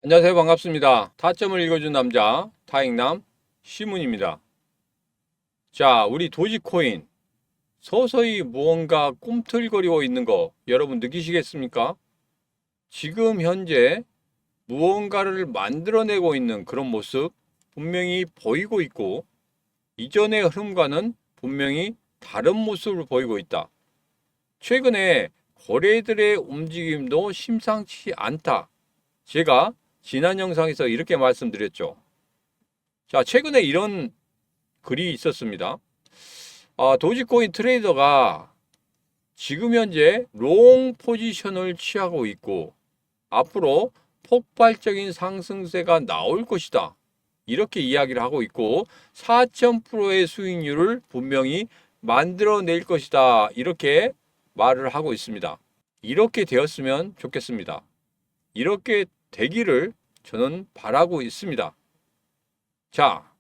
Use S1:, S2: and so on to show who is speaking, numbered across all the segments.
S1: 안녕하세요. 반갑습니다. 타점을 읽어준 남자 타익남 시문입니다. 자, 우리 도지코인 서서히 무언가 꿈틀거리고 있는 거 여러분 느끼시겠습니까? 지금 현재 무언가를 만들어내고 있는 그런 모습 분명히 보이고 있고, 이전의 흐름과는 분명히 다른 모습을 보이고 있다. 최근에 거래들의 움직임도 심상치 않다. 제가 지난 영상에서 이렇게 말씀드렸죠. 자, 최근에 이런 글이 있었습니다. 도지코인 트레이더가 지금 현재 롱 포지션을 취하고 있고 앞으로 폭발적인 상승세가 나올 것이다. 이렇게 이야기를 하고 있고 4,000%의 수익률을 분명히 만들어낼 것이다. 이렇게 말을 하고 있습니다. 이렇게 되었으면 좋겠습니다. 이렇게 되기를 저는 바라고 있습니다. 자,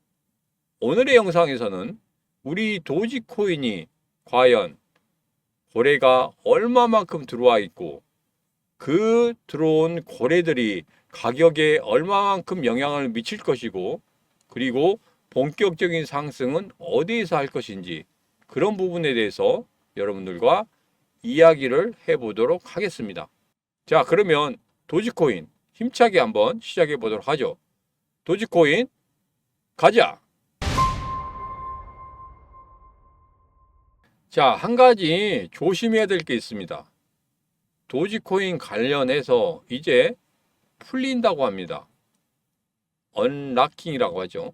S1: 오늘의 영상에서는 우리 도지코인이 과연 거래가 얼마만큼 들어와 있고 그 들어온 거래들이 가격에 얼마만큼 영향을 미칠 것이고, 그리고 본격적인 상승은 어디에서 할 것인지, 그런 부분에 대해서 여러분들과 이야기를 해보도록 하겠습니다. 자, 그러면 도지코인 힘차게 한번 시작해 보도록 하죠. 도지코인 가자! 자, 한 가지 조심해야 될 게 있습니다. 도지코인 관련해서 이제 풀린다고 합니다. 언락킹이라고 하죠.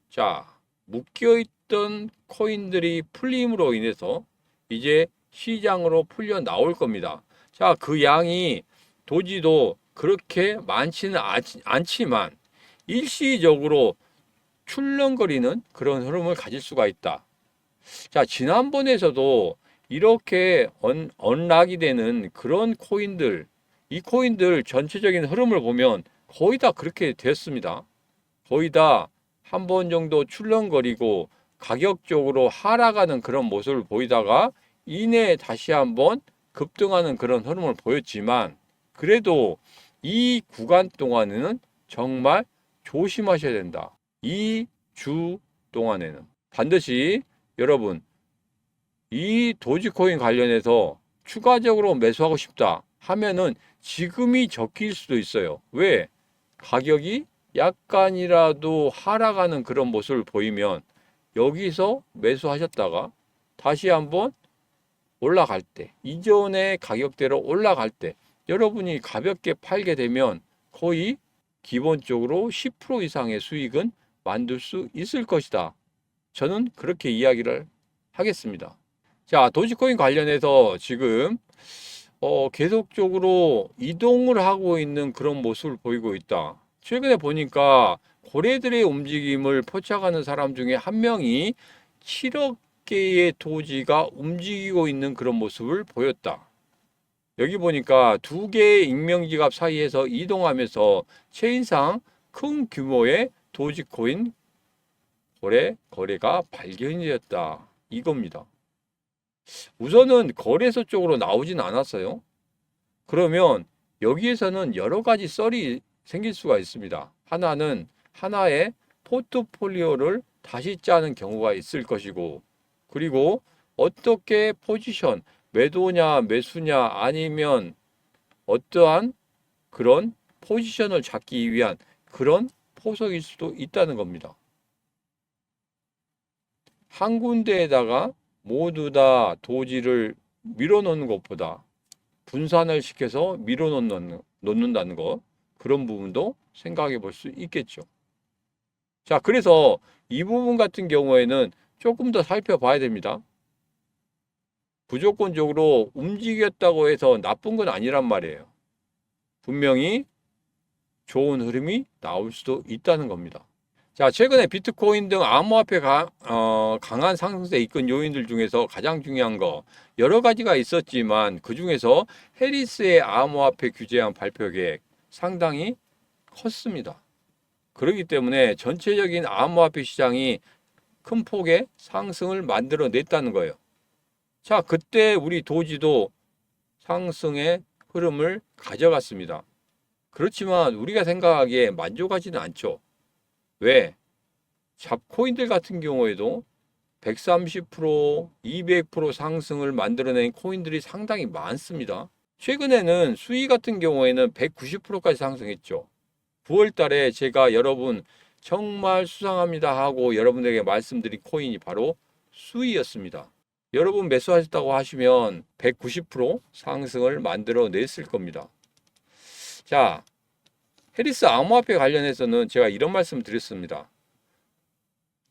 S1: 자, 묶여있던 코인들이 풀림으로 인해서 이제 시장으로 풀려 나올 겁니다. 자, 그 양이 도지도 그렇게 많지는 않지만 일시적으로 출렁거리는 그런 흐름을 가질 수가 있다. 자, 지난번에서도 이렇게 언락이 되는 그런 코인들, 이 코인들 전체적인 흐름을 보면 거의 다 그렇게 됐습니다. 거의 다 한 번 정도 출렁거리고 가격적으로 하락하는 그런 모습을 보이다가 이내 다시 한번 급등하는 그런 흐름을 보였지만, 그래도 이 구간 동안에는 정말 조심하셔야 된다. 이 주 동안에는 반드시 여러분, 이 도지코인 관련해서 추가적으로 매수하고 싶다 하면은 지금이 적기일 수도 있어요. 왜? 가격이 약간이라도 하락하는 그런 모습을 보이면 여기서 매수하셨다가 다시 한번 올라갈 때, 이전의 가격대로 올라갈 때 여러분이 가볍게 팔게 되면 거의 기본적으로 10% 이상의 수익은 만들 수 있을 것이다. 저는 그렇게 이야기를 하겠습니다. 자, 도지코인 관련해서 지금 계속적으로 이동을 하고 있는 그런 모습을 보이고 있다. 최근에 보니까 고래들의 움직임을 포착하는 사람 중에 한 명이 7억 개의 토지가 움직이고 있는 그런 모습을 보였다. 여기 보니까 두 개의 익명지갑 사이에서 이동하면서 체인상 큰 규모의 도지코인 거래가 발견이 되었다. 이겁니다. 우선은 거래소 쪽으로 나오진 않았어요. 그러면 여기에서는 여러 가지 썰이 생길 수가 있습니다. 하나는 하나의 포트폴리오를 다시 짜는 경우가 있을 것이고, 그리고 어떻게 포지션, 매도냐, 매수냐, 아니면 어떠한 그런 포지션을 잡기 위한 그런 포석일 수도 있다는 겁니다. 한 군데에다가 모두 다 도지를 밀어넣는 것보다 분산을 시켜서 놓는다는 거, 그런 부분도 생각해 볼 수 있겠죠. 자, 그래서 이 부분 같은 경우에는 조금 더 살펴봐야 됩니다. 무조건적으로 움직였다고 해서 나쁜 건 아니란 말이에요. 분명히 좋은 흐름이 나올 수도 있다는 겁니다. 자, 최근에 비트코인 등 암호화폐 강한 상승세 이끈 요인들 중에서 가장 중요한 거 여러 가지가 있었지만, 그 중에서 해리스의 암호화폐 규제안 발표 계획 상당히 컸습니다. 그렇기 때문에 전체적인 암호화폐 시장이 큰 폭의 상승을 만들어냈다는 거예요. 자, 그때 우리 도지도 상승의 흐름을 가져갔습니다. 그렇지만 우리가 생각하기에 만족하지는 않죠. 왜? 잡코인들 같은 경우에도 130%, 200% 상승을 만들어낸 코인들이 상당히 많습니다. 최근에는 수위 같은 경우에는 190%까지 상승했죠. 9월 달에 제가 여러분 정말 수상합니다 하고 여러분들에게 말씀드린 코인이 바로 수위였습니다. 여러분 매수하셨다고 하시면 190% 상승을 만들어 냈을 겁니다. 자, 해리스 암호화폐 관련해서는 제가 이런 말씀 드렸습니다.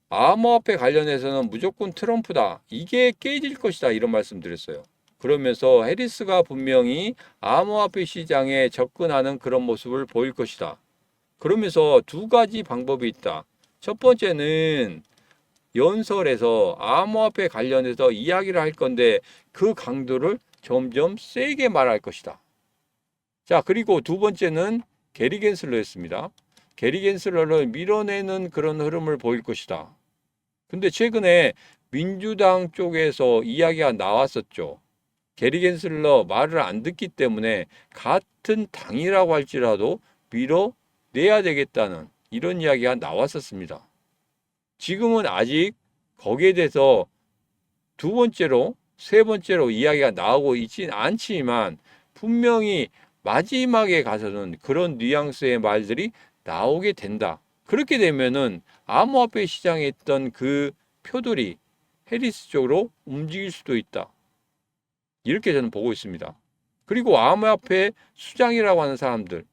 S1: 암호화폐 관련해서는 무조건 트럼프다. 이게 깨질 것이다. 이런 말씀 드렸어요. 그러면서 해리스가 분명히 암호화폐 시장에 접근하는 그런 모습을 보일 것이다. 그러면서 두 가지 방법이 있다. 첫 번째는 연설에서 암호화폐 관련해서 이야기를 할 건데 그 강도를 점점 세게 말할 것이다. 자, 그리고 두 번째는 게리 겐슬러였습니다. 게리 겐슬러를 밀어내는 그런 흐름을 보일 것이다. 근데 최근에 민주당 쪽에서 이야기가 나왔었죠. 게리 겐슬러 말을 안 듣기 때문에 같은 당이라고 할지라도 밀어내야 되겠다는 이런 이야기가 나왔었습니다. 지금은 아직 거기에 대해서 두 번째로, 세 번째로 이야기가 나오고 있진 않지만 분명히 마지막에 가서는 그런 뉘앙스의 말들이 나오게 된다. 그렇게 되면은 암호화폐 시장에 있던 그 표들이 해리스 쪽으로 움직일 수도 있다. 이렇게 저는 보고 있습니다. 그리고 암호화폐 수장이라고 하는 사람들,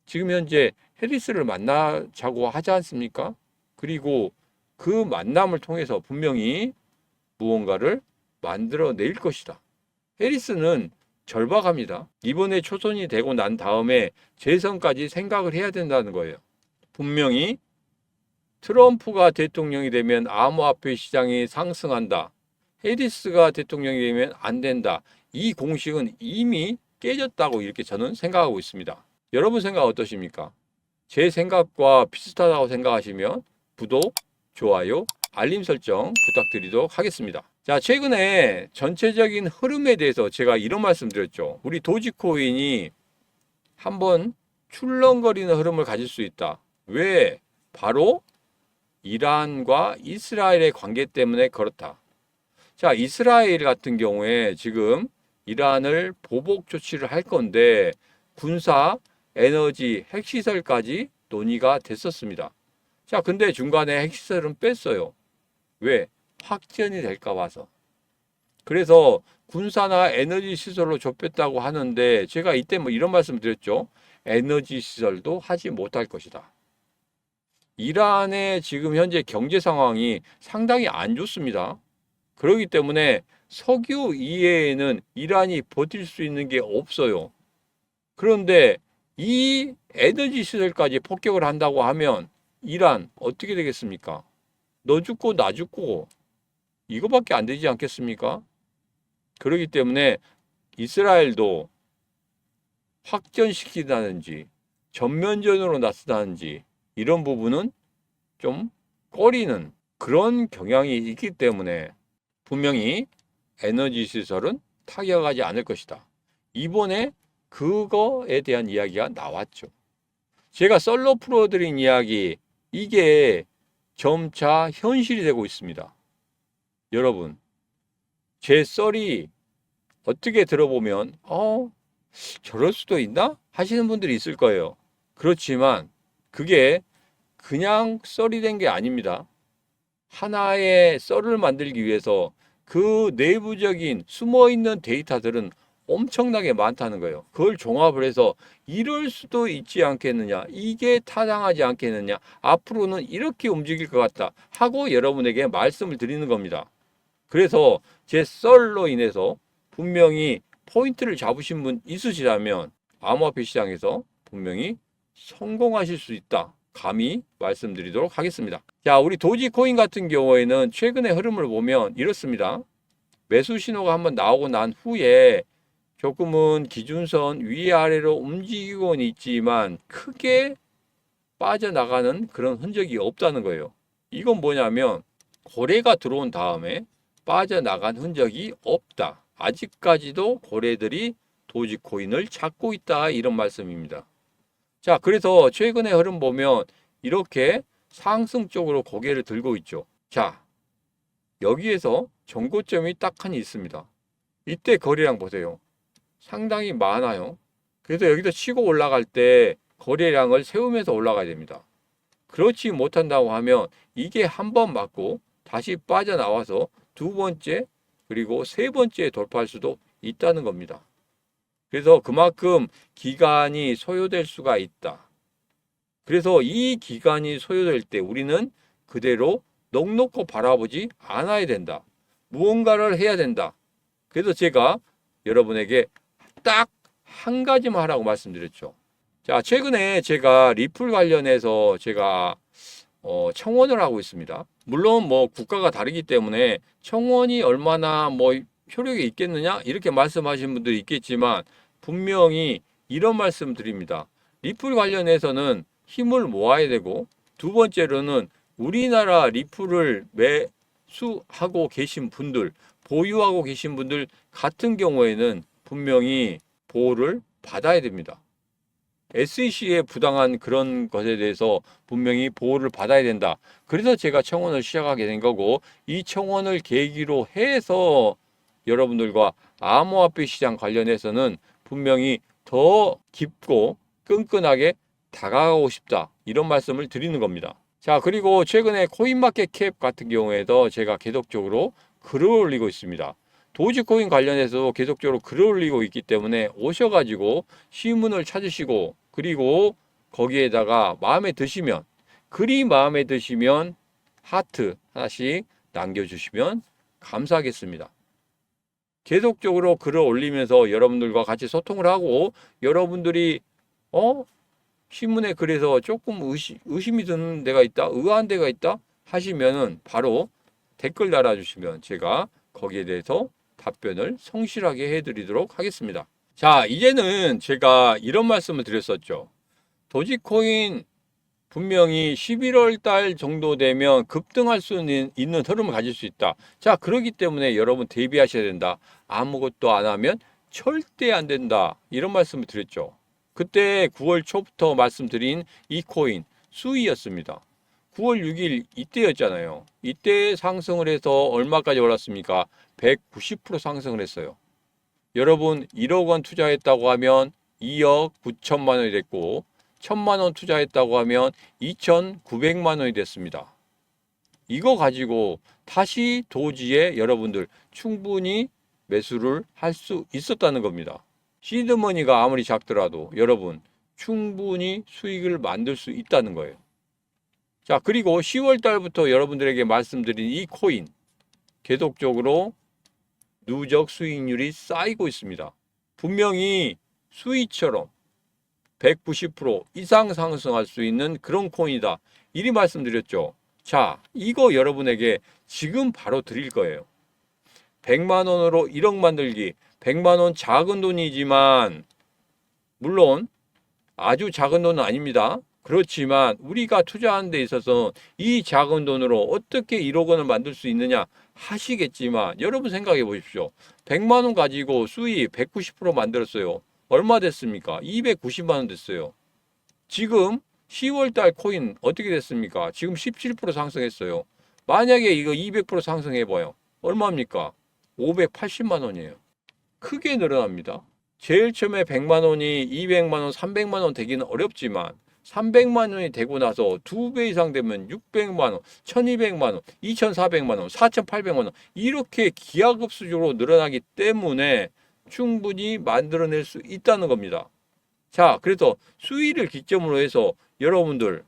S1: 지금 현재 해리스를 만나자고 하지 않습니까? 그리고 그 만남을 통해서 분명히 무언가를 만들어낼 것이다. 해리스는 절박합니다. 이번에 초선이 되고 난 다음에 재선까지 생각을 해야 된다는 거예요. 분명히 트럼프가 대통령이 되면 암호화폐 시장이 상승한다. 해리스가 대통령이 되면 안 된다. 이 공식은 이미 깨졌다고 이렇게 저는 생각하고 있습니다. 여러분 생각 어떠십니까? 제 생각과 비슷하다고 생각하시면 구독, 좋아요, 알림 설정 부탁드리도록 하겠습니다. 자, 최근에 전체적인 흐름에 대해서 제가 이런 말씀 드렸죠. 우리 도지코인이 한번 출렁거리는 흐름을 가질 수 있다. 왜? 바로 이란과 이스라엘의 관계 때문에 그렇다. 자, 이스라엘 같은 경우에 지금 이란을 보복 조치를 할 건데 군사, 에너지, 핵시설까지 논의가 됐었습니다. 자, 근데 중간에 핵시설은 뺐어요. 왜? 확전이 될까 봐서. 그래서 군사나 에너지 시설로 좁혔다고 하는데 제가 이때 뭐 이런 말씀 드렸죠. 에너지 시설도 하지 못할 것이다. 이란의 지금 현재 경제 상황이 상당히 안 좋습니다. 그렇기 때문에 석유 이외에는 이란이 버틸 수 있는 게 없어요. 그런데 이 에너지 시설까지 폭격을 한다고 하면 이란 어떻게 되겠습니까? 너 죽고 나 죽고 이거밖에 안 되지 않겠습니까? 그렇기 때문에 이스라엘도 확전시키다든지 전면전으로 나서다든지 이런 부분은 좀 꺼리는 그런 경향이 있기 때문에 분명히 에너지 시설은 타격하지 않을 것이다. 이번에 그거에 대한 이야기가 나왔죠. 제가 썰로 풀어드린 이야기 이게 점차 현실이 되고 있습니다. 여러분, 제 썰이 어떻게 들어보면 저럴 수도 있나? 하시는 분들이 있을 거예요. 그렇지만 그게 그냥 썰이 된 게 아닙니다. 하나의 썰을 만들기 위해서 그 내부적인 숨어있는 데이터들은 엄청나게 많다는 거예요. 그걸 종합을 해서 이럴 수도 있지 않겠느냐, 이게 타당하지 않겠느냐, 앞으로는 이렇게 움직일 것 같다 하고 여러분에게 말씀을 드리는 겁니다. 그래서 제 썰로 인해서 분명히 포인트를 잡으신 분 있으시다면 암호화폐 시장에서 분명히 성공하실 수 있다. 감히 말씀드리도록 하겠습니다. 자, 우리 도지코인 같은 경우에는 최근의 흐름을 보면 이렇습니다. 매수 신호가 한번 나오고 난 후에 조금은 기준선 위아래로 움직이고는 있지만 크게 빠져나가는 그런 흔적이 없다는 거예요. 이건 뭐냐면 고래가 들어온 다음에 빠져나간 흔적이 없다. 아직까지도 고래들이 도지코인을 찾고 있다. 이런 말씀입니다. 자, 그래서 최근의 흐름 보면 이렇게 상승 쪽으로 고개를 들고 있죠. 자, 여기에서 전고점이 딱 하나 있습니다. 이때 거래량 보세요. 상당히 많아요. 그래서 여기서 치고 올라갈 때 거래량을 세우면서 올라가야 됩니다. 그렇지 못한다고 하면 이게 한 번 맞고 다시 빠져나와서 두 번째 그리고 세 번째에 돌파할 수도 있다는 겁니다. 그래서 그만큼 기간이 소요될 수가 있다. 그래서 이 기간이 소요될 때 우리는 그대로 넋놓고 바라보지 않아야 된다. 무언가를 해야 된다. 그래서 제가 여러분에게 딱 한 가지만 하라고 말씀드렸죠. 자, 최근에 제가 리플 관련해서 제가 청원을 하고 있습니다. 물론 뭐 국가가 다르기 때문에 청원이 얼마나 뭐 효력이 있겠느냐 이렇게 말씀하시는 분들이 있겠지만 분명히 이런 말씀 드립니다. 리플 관련해서는 힘을 모아야 되고 두 번째로는 우리나라 리플을 매수하고 계신 분들, 보유하고 계신 분들 같은 경우에는 분명히 보호를 받아야 됩니다. SEC의 부당한 그런 것에 대해서 분명히 보호를 받아야 된다. 그래서 제가 청원을 시작하게 된 거고 이 청원을 계기로 해서 여러분들과 암호화폐 시장 관련해서는 분명히 더 깊고 끈끈하게 다가가고 싶다. 이런 말씀을 드리는 겁니다. 자, 그리고 최근에 코인마켓캡 같은 경우에도 제가 계속적으로 글을 올리고 있습니다. 도지코인 관련해서 계속적으로 글을 올리고 있기 때문에 오셔가지고 신문을 찾으시고 그리고 거기에다가 마음에 드시면 글이 마음에 드시면 하트 하나씩 남겨주시면 감사하겠습니다. 계속적으로 글을 올리면서 여러분들과 같이 소통을 하고 여러분들이 신문에 글에서 조금 의심이 드는 데가 있다, 의아한 데가 있다 하시면은 바로 댓글 달아주시면 제가 거기에 대해서 답변을 성실하게 해드리도록 하겠습니다. 자, 이제는 제가 이런 말씀을 드렸었죠. 도지코인 분명히 11월 달 정도 되면 급등할 수 있는 흐름을 가질 수 있다. 자, 그렇기 때문에 여러분 대비하셔야 된다. 아무것도 안 하면 절대 안 된다. 이런 말씀을 드렸죠. 그때 9월 초부터 말씀드린 이 코인 수위였습니다. 9월 6일 이때였잖아요. 이때 상승을 해서 얼마까지 올랐습니까? 190% 상승을 했어요. 여러분 1억 원 투자했다고 하면 2억 9천만 원이 됐고 1,000만 원 투자했다고 하면 2,900만 원이 됐습니다. 이거 가지고 다시 도지에 여러분들 충분히 매수를 할 수 있었다는 겁니다. 시드머니가 아무리 작더라도 여러분 충분히 수익을 만들 수 있다는 거예요. 자, 그리고 10월 달부터 여러분들에게 말씀드린 이 코인 계속적으로 누적 수익률이 쌓이고 있습니다. 분명히 수위처럼 190% 이상 상승할 수 있는 그런 코인이다. 이리 말씀드렸죠. 자, 이거 여러분에게 지금 바로 드릴 거예요. 100만 원으로 1억 만들기. 100만 원 작은 돈이지만 물론 아주 작은 돈은 아닙니다. 그렇지만 우리가 투자하는 데 있어서 이 작은 돈으로 어떻게 1억 원을 만들 수 있느냐 하시겠지만 여러분 생각해 보십시오. 100만 원 가지고 수익 190% 만들었어요. 얼마 됐습니까? 290만 원 됐어요. 지금 10월 달 코인 어떻게 됐습니까? 지금 17% 상승했어요. 만약에 이거 200% 상승해봐요. 얼마입니까? 580만 원이에요. 크게 늘어납니다. 제일 처음에 100만 원이 200만 원, 300만 원 되기는 어렵지만 300만 원이 되고 나서 2배 이상 되면 600만 원, 1200만 원, 2400만 원, 4800만 원 이렇게 기하급수적으로 늘어나기 때문에 충분히 만들어낼 수 있다는 겁니다. 자, 그래서 수위를 기점으로 해서 여러분들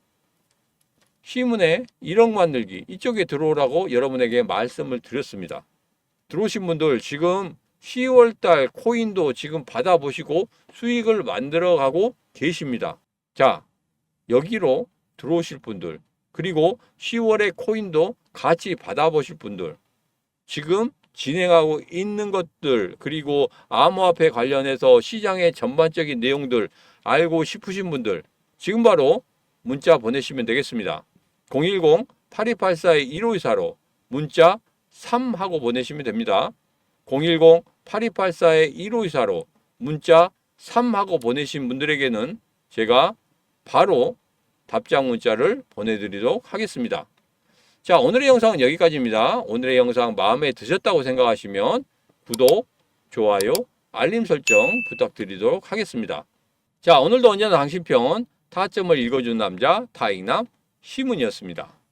S1: 신문에 1억 만들기 이쪽에 들어오라고 여러분에게 말씀을 드렸습니다. 들어오신 분들 지금 10월달 코인도 지금 받아보시고 수익을 만들어가고 계십니다. 자, 여기로 들어오실 분들 그리고 10월에 코인도 같이 받아보실 분들 지금 진행하고 있는 것들 그리고 암호화폐 관련해서 시장의 전반적인 내용들 알고 싶으신 분들 지금 바로 문자 보내시면 되겠습니다. 010-8284-1524로 문자 3하고 보내시면 됩니다. 010-8284-1524로 문자 3하고 보내신 분들에게는 제가 바로 답장 문자를 보내드리도록 하겠습니다. 자, 오늘의 영상은 여기까지입니다. 오늘의 영상 마음에 드셨다고 생각하시면 구독, 좋아요, 알림 설정 부탁드리도록 하겠습니다. 자, 오늘도 언제나 당신 편 타점을 읽어주는 남자 타익남 시문이었습니다.